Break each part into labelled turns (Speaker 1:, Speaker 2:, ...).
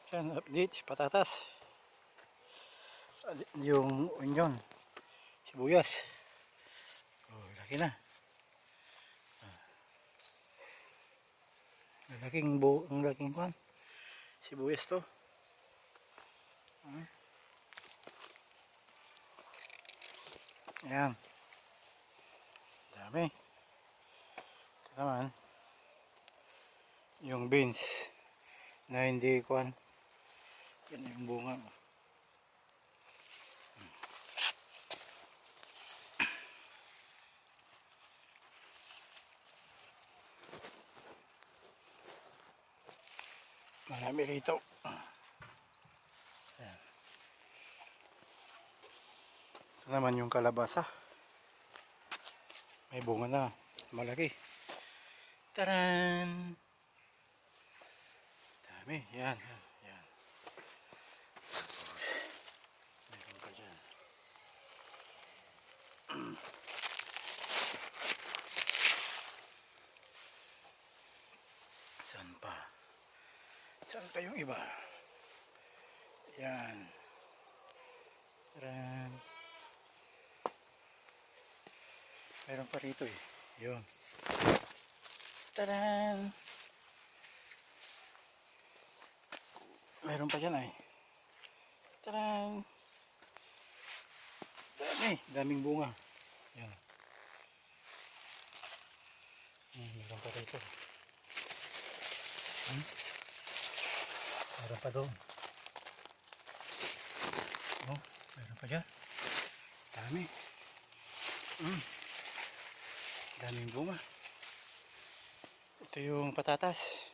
Speaker 1: Yan, update, patatas. Yung onion, sibuyas. Oh, laki na. Ang laking kwan. Sibuyas to. Ayan. Dami. Ito naman. Yung beans na hindi kwan. Yan yung bunga. Marami rito. Ayan. Ito naman yung kalabasa. May bunga na. Malaki. Taran! Dami. Yan. Yan. Yan. Meron pa dyan. Saan pa? Saan pa yung iba? Yan. Taran! Meron pa rito eh. Yun. Taran! Meron pa dyan ay. Taran! Dami. Daming bunga. Yan. Meron pa rito. Meron pa doon. Oh, meron pa dyan. Dami. Daming bunga. Ito yung patatas.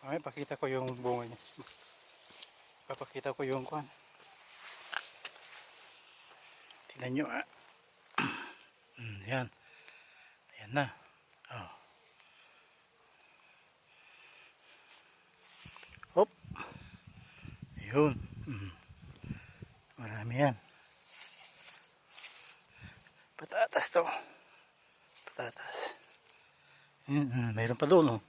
Speaker 1: Okay, pakita ko yung bunga niya. Papakita ko yung kwan. Tingnan nyo ah. Yan. Ayan na. Oh. Hop. Yun. Marami yan. Patatas to. Patatas. Mayroon pa doon oh.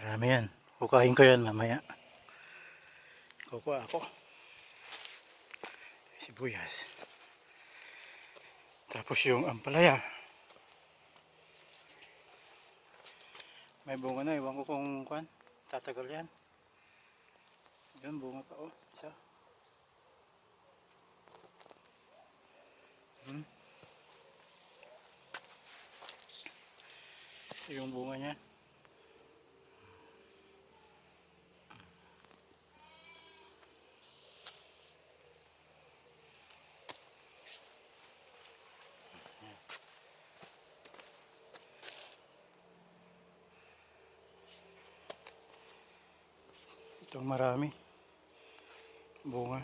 Speaker 1: Marami yan. Kukain ko yan mamaya. Kukuha ako. Sibuyas. Tapos yung ampalaya. May bunga na. Iwan ko kung kwan. Tatagal yan. Yun, bunga pa oh. Isa. Ito yung bunga niya. Itong marami bunga.